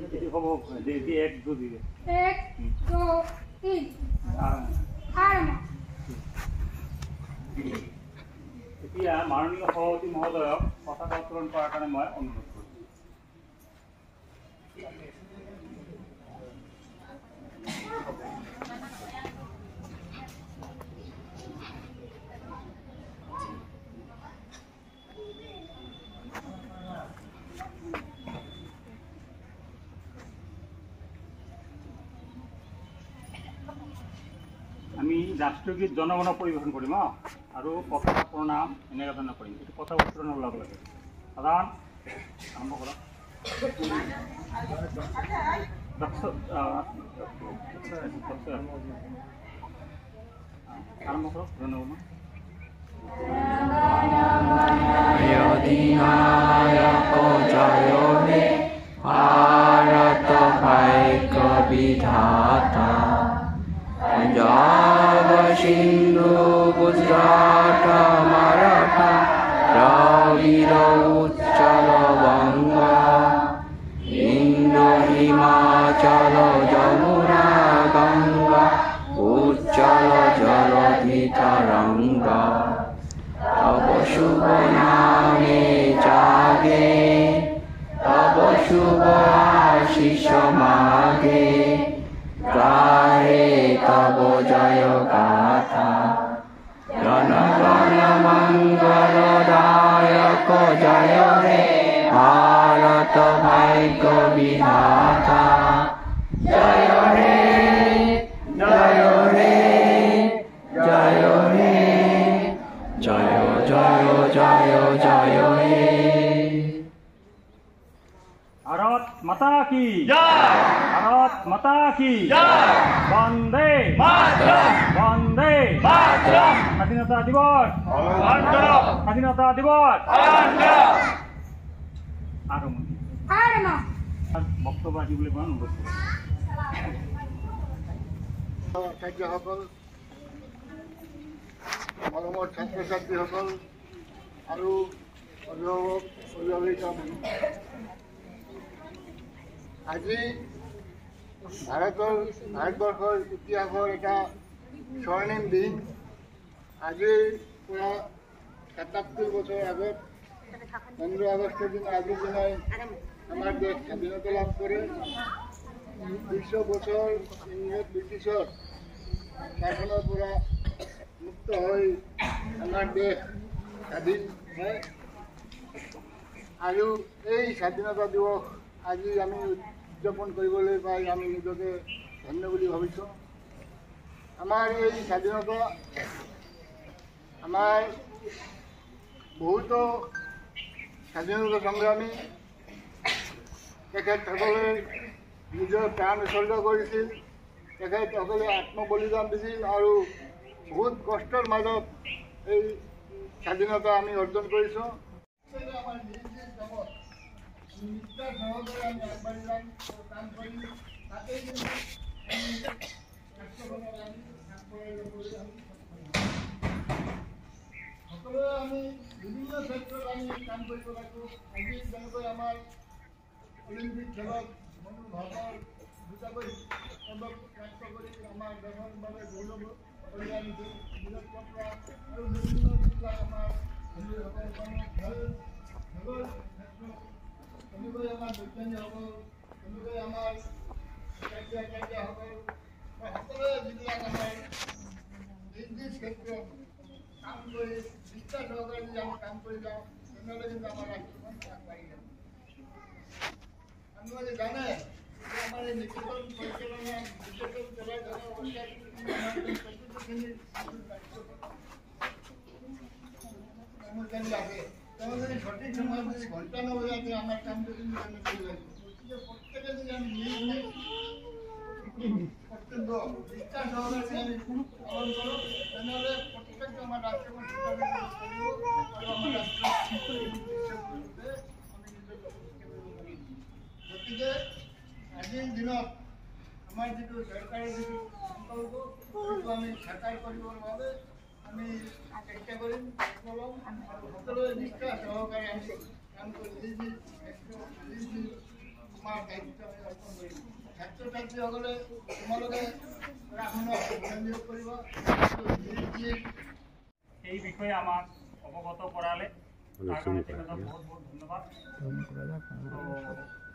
एक दो दिए 1 2 3 এতিয়া মাননীয় সভাপতি মহোদয়ক পতাকা উত্তোলন কৰাৰ কাৰণে মই অনুৰোধ কৰিম। আমি ৰাষ্ট্ৰীয় গীত জনগণ পৰিৱেশন কৰিম আৰু পতাকা প্ৰণাম এনেকুৱা ধৰণৰ কৰিম। এইটো পতাকা উত্তোলনৰ লগ লাগে। সাধাৰণ আৰম্ভ কৰক। আৰম্ভ কৰক জনগণ। অধিনায়ক জয় হে ভাৰত ভাগ্য বিধাতা पंजाब सिंधु गुजरात मराठा द्रविड़ उच्चल बंगा इंद्र हिमाचल जमुना गंगा उच्चल जलधि तरंगा तब शुभ नामे जागे तब शुभ आशीष मागे गाहे तब जय गाथा जन गण मंगलदायक जय हे भारत भाग्य विधाता जय हे जय हे जय हे जय जय जय जय हे। भारत माता की जय। भारत माता की जय। वंदे मातरम वंदे मातरम। স্বাধীনতা দিবস পালন করো। স্বাধীনতা দিবস পালন করো। বক্তব্য দিবলৈ মই অনুৰোধ কৰিছোঁ। ছাত্ৰসকল মৰমৰ ছাত্ৰ ছাত্ৰীসকল আৰু অভিভাৱক অভিভাৱিকা আজি ভাৰতবৰ্ষৰ ইতিহাসৰ এটা স্বৰ্ণিম দিন। আজিৰ পৰা ৭৭ বছৰ আগত ১৫ আগষ্টৰ দিনা আজিৰ দিনাই আমাৰ দেশ স্বাধীনতা লাভ কৰে। ২০০ বছৰ ইংৰাজ ব্ৰিটিছৰ শাসনৰ পৰা মুক্ত হৈ আমাৰ দেশ স্বাধীন হয় আৰু এই স্বাধীনতা দিৱস আজি আমি উদযাপন কৰিবলৈ পাই আমি নিজকে ধন্য বুলি ভাবিছোঁ। আমাৰ এই স্বাধীনতা আমাৰ বহুতো স্বাধীনতা সংগ্ৰামী তেখেতসকলে নিজৰ প্ৰাণ উৎসৰ্গ কৰিছিল। তেখেতসকলে আত্মবলিদান দিছিল আৰু বহুত কষ্টৰ মাজত এই স্বাধীনতা আমি অৰ্জন কৰিছোঁ। আমাৰ নিজ নিজ কামত নিষ্ঠা সহকাৰে আমি আগবাঢ়ি যাম কাম কৰিম। তাতেই কিন্তু আমি ৰাষ্ট্ৰখনক আমি আগবঢ়াই যাবলৈ আমি সকলোৱে আমি বিভিন্ন ক্ষেত্ৰত আমি কাম কৰিব লাগিব। আজি যেনেকৈ আমাৰ অলিম্পিক খেলত মনু ভাগৰ দুটাকৈ পদক প্ৰাপ্ত কৰি আমাৰ দেশৰ বাবে গৌৰৱ কঢ়িয়াই আনিছে। নীৰজ চোপ্ৰা আৰু বিভিন্ন যিবিলাক আমাৰ খেলুৱৈসকল খেলৰ ক্ষেত্ৰত তেনেকৈ আমাৰ বৈজ্ঞানিকসকল তেনেকৈ আমাৰ আচাৰ্যসকল সকলোৱে যিবিলাক আমাৰ নিজ নিজ ক্ষেত্ৰত কাম কৰি নিষ্ঠা সহকাৰে যদি আমি কাম কৰি যাওঁ তেনেহ'লে কিন্তু আমাৰ ৰাষ্ট্ৰখন আগবাঢ়ি যাব। আপোনালোকে জানে যে আমাৰ এই নিকেতন পৰিচালনা নিকেতন চলাই থকা অৱস্থাত চতুৰ্থখিনি কৰ্মচাৰী আছে। তেওঁ যদি সঠিক সময়ত যদি ঘণ্টা নবজাতে আমাৰ কামটো কিন্তু আমি কৰিব লাগিব। গতিকে প্ৰত্যেকে যদি আমি নিজ কৰ্তব্য নিষ্ঠা সহকাৰে আমি পালন কৰোঁ তেনেহ'লে প্ৰত্যেকটো আমাৰ ৰাষ্ট্ৰখন আৰু আমাৰ ৰাষ্ট্ৰ গতিকে আজিৰ দিনত আমাৰ যিটো চৰকাৰৰ যিটো সংকল্প সেইটো আমি সাকাৰ কৰিবৰ বাবে আমি চেষ্টা কৰিম আৰু সকলোৱে নিষ্ঠা সহকাৰে আমি কাম কৰি নিজ নিজ তোমাৰ দায়িত্ব আমি অৰ্পণ কৰিম ছাত্ৰ ছাত্ৰীসকলে তোমালোকে ৰাখোনক সহযোগ কৰিব এই বিষয়ে আমাক অৱগত কৰালে তাৰ কাৰণে তেখেতক বহুত বহুত ধন্যবাদ।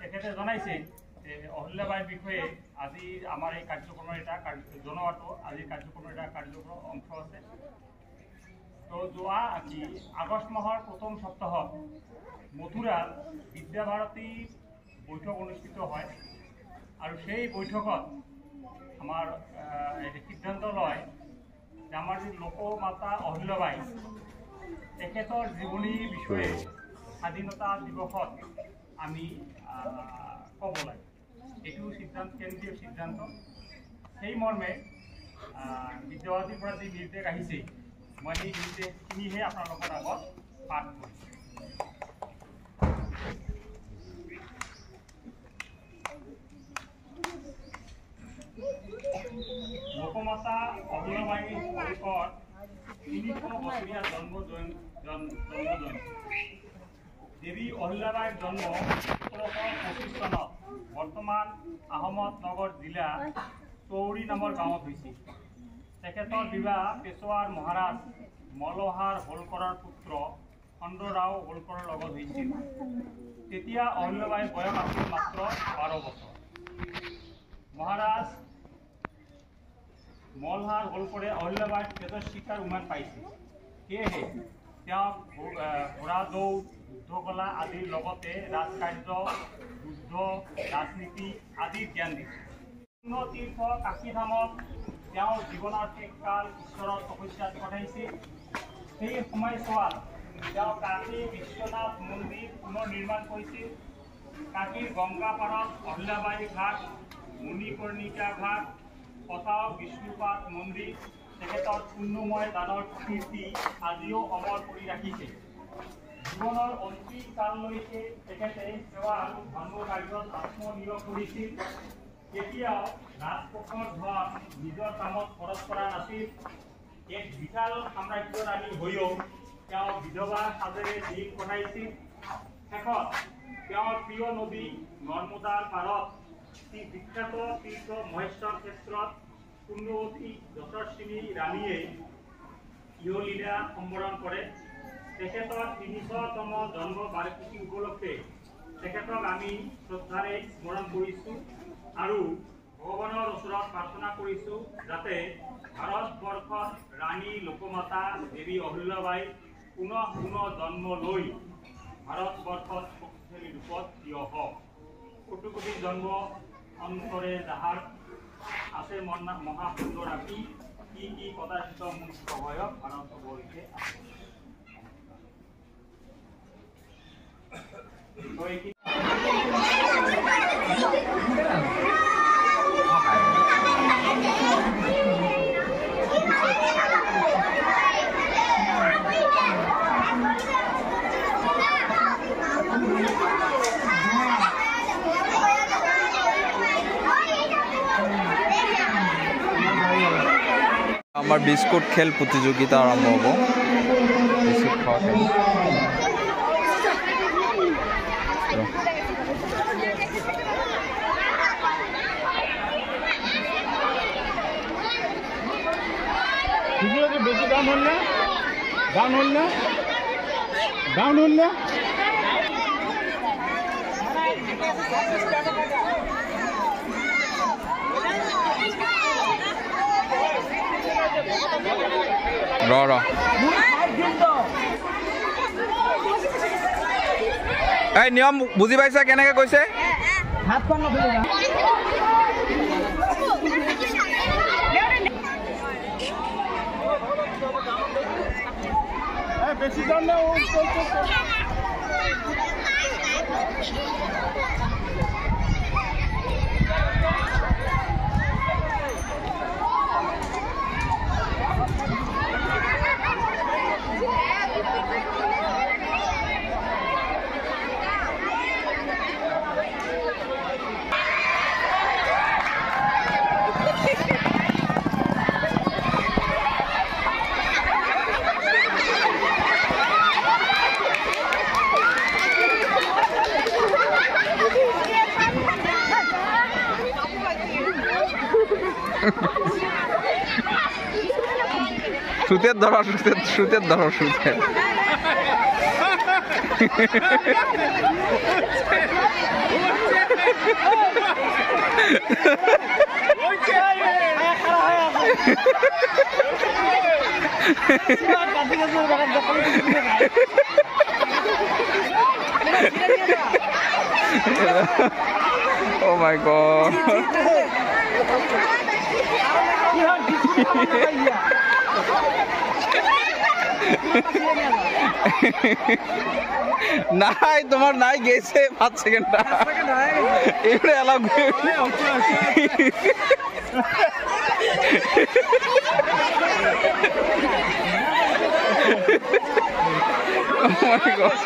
তেখেতে জনাইছে যে অহল্যাবাইৰ বিষয়ে আজি আমাৰ এই কাৰ্যক্ৰমৰ এটা জনোৱাটো আজিৰ কাৰ্যক্ৰমৰ এটা কাৰ্যক্ৰম অংশ আছে। তো যোৱা আগষ্ট মাহৰ প্ৰথম সপ্তাহত মথুৰাত বিদ্যাভাৰতী বৈঠক অনুষ্ঠিত হয় আৰু সেই বৈঠকত আমাৰ সিদ্ধান্ত লয় যে আমাৰ যি লোকমাতা অহল্যাবাই তেখেতৰ জীৱনীৰ বিষয়ে স্বাধীনতা দিৱসত আমি ক'ব লাগে। এইটো সিদ্ধান্ত কেন্দ্ৰীয় সিদ্ধান্ত। সেই মৰ্মে বিদ্যাভাৰতীৰ পৰা যি নিৰ্দেশ আহিছে মই সেই নিৰ্দেশখিনিহে আপোনালোকৰ আগত পাঠ কৰিছোঁ। লোকমাতা অহল্যাবাই হোলকৰ ৩০০ বছৰীয়া জন্মজয়ন্তী। দেৱী অহল্যাবাইৰ জন্ম ১৭২৫ চনত বৰ্তমান আহমদনগৰ জিলা চৌৰি নামৰ গাঁৱত হৈছিল। তেখেতৰ বিবাহ পেছোৱাৰ মহাৰাজ মলহাৰ হোলকৰৰ পুত্ৰ খণ্ডৰাও হোলকৰৰ লগত হৈছিল। তেতিয়া অহল্যাবাইৰ বয়স আছিল মাত্ৰ ১২ বছৰ। মহাৰাজ মলহাৰ হোলকৰে অহল্যাবাইৰ তেজৰ শিকাৰ উমান পাইছিল। সেয়েহে তেওঁক ঘোঁৰা দৌৰ যুদ্ধকলা আদিৰ লগতে ৰাজকাৰ্য যুদ্ধ ৰাজনীতি আদিৰ জ্ঞান দিছিল। তীৰ্থ কাশীধামত তেওঁৰ জীৱনৰ শেষকাল ঈশ্বৰৰ তপস্যাত কটাইছিল। সেই সময়ছোৱাত তেওঁ কাশী বিশ্বনাথ মন্দিৰ পুনৰ নিৰ্মাণ কৰিছিল। কাশীৰ গংগা পাৰত অহল্যাবাই ঘাট, মণিকৰ্ণিকা ঘাট, পথাও বিষ্ণুপাদ মন্দিৰ তেখেতৰ পুণ্যময় দানৰ কীৰ্তি আজিও অমৰ কৰি ৰাখিছে। জীৱনৰ অন্তিম কাললৈকে তেখেতে সেৱা আৰু ধৰ্ম কাৰ্যত আত্মনিয়োগ কৰিছিল। কেতিয়াও ৰাজকোষৰ ধন নিজৰ কামত খৰচ কৰা নাছিল। এক বিশাল সাম্ৰাজ্যৰাণী হৈও তেওঁ বিধৱা সাজেৰে দিন কটাইছিল। শেষত তেওঁৰ প্ৰিয় নদী নৰ্মদাৰ পাৰত বিখ্যাত তীৰ্থ মহেশ্বৰ ক্ষেত্ৰত পুণ্যৱতী যশস্বিনী ৰাণীয়ে ইহলীলা সম্বৰণ কৰে। তেখেতৰ ৩০০তম জন্ম বাৰ্ষিকী উপলক্ষে তেখেতক আমি শ্ৰদ্ধাৰে স্মৰণ কৰিছোঁ আৰু ভগৱানৰ ওচৰত প্ৰাৰ্থনা কৰিছোঁ যাতে ভাৰতবৰ্ষত ৰাণী লোকমাতা দেৱী অহল্যাবাই পুনঃ জন্ম লৈ ভাৰতবৰ্ষত শক্তিশালী ৰূপত থিয় হওক। কোটি কোটি জন্ম অন্তৰে যাহাৰ আছে মহাপুণ্য ৰাখি কি কদাচিত মুখ সহায়ক ভাৰতবৰ্ষে আছে। আমাৰ বিস্কুট খেল প্ৰতিযোগিতা আৰম্ভ হ'ব। বিস্কুট খোৱা খেল। বেছি দাম হ'ল না? দাম হ'ল না? দাম হ'ল না? এই নিয়ম বুজি পাইছা কেনেকে কৈছে? বেশি দাম না সুতের ধরো সুতের ধরো সুতের Oh my god. নাই তোমার নাই গেছে 5 সেকেন্ডটা এবারে অ্যালাউ Oh my god.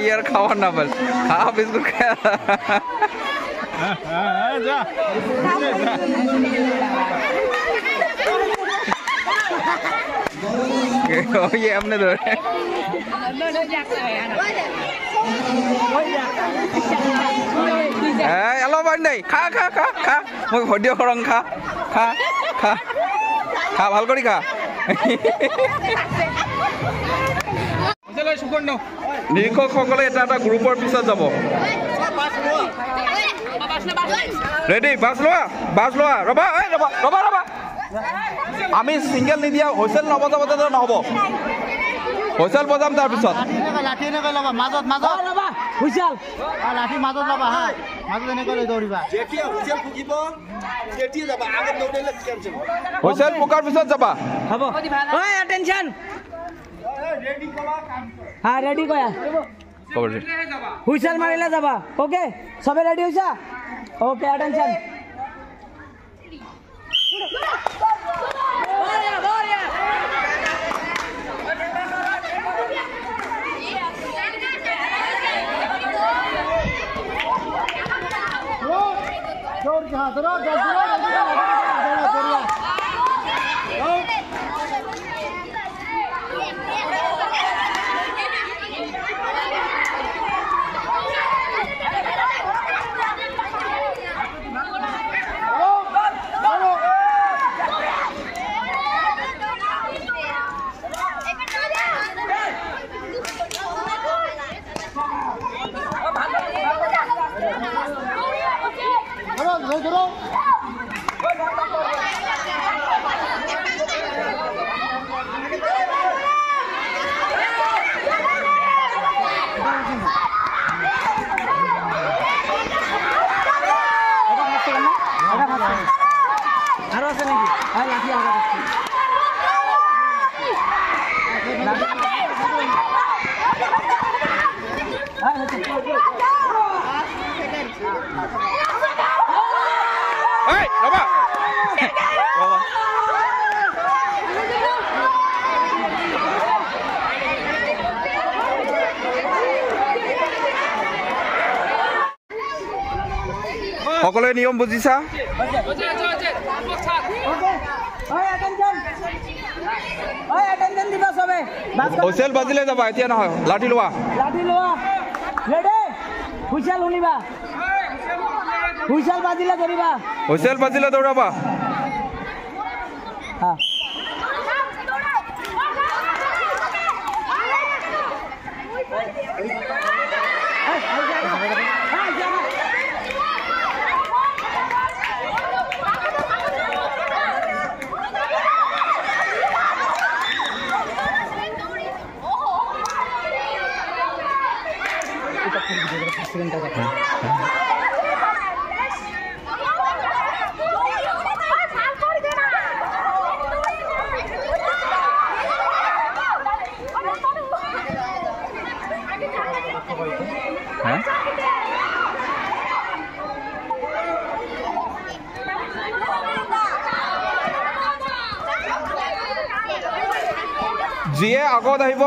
यार खावा ना बल खा बिस्कुट खा जा ये हमने दो हेलो बंदे खा खा खा खा मैं भिडिओ करं खा खा खा खा ভাল কৰি খা নিৰীক্ষকসকলে এটা এটা গ্ৰুপৰ পিছত যাব ৰেডি বাছ লোৱা ৰবা আমি সিঙ্গেল নিদিয়া হুইসেল নবজাবতে নহব হুইসেল বজাম তাৰ পিছত লাঠি এনেকৈ ল'বা মাজত ল'বা হুইসেল লাঠি মাজত ল'বা হা মাজত এনেকৈ লৈ দৌৰিবা যেতিয়া হুইসেল ফুকিব তেতিয়া যাবা আগত দৌৰিলে কেনচেল হুইসেল ফুকাৰ পিছত যাবা হ'ব ঐ অটেনশন ৰেডি কৰা কাম হা ৰেডি কৰা কবৰ হুইসেল মাৰিলে যাবা ওকে সবে ৰেডি হৈছা ওকে অটেনশন আৰু আছে নেকি লাঠি আগত সকলে নিয়ম বুজিছা হুইসেল বাজিলে যাবা এতিয়া নহয় লাঠি লোৱা ৰেডি হুইসেল শুনিবা হুইসেল বাজিলে দৌৰাবা হ্যাঁ যিয়ে আগত আহিব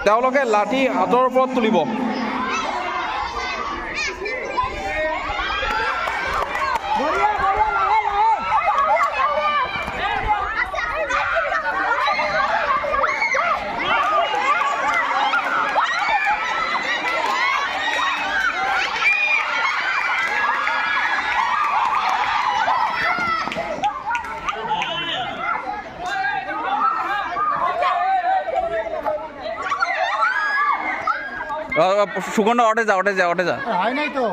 তেওঁলোকে লাঠি হাতৰ ওপৰত তুলিব। সুগন্ধ ওঠে যা হয় নাই তো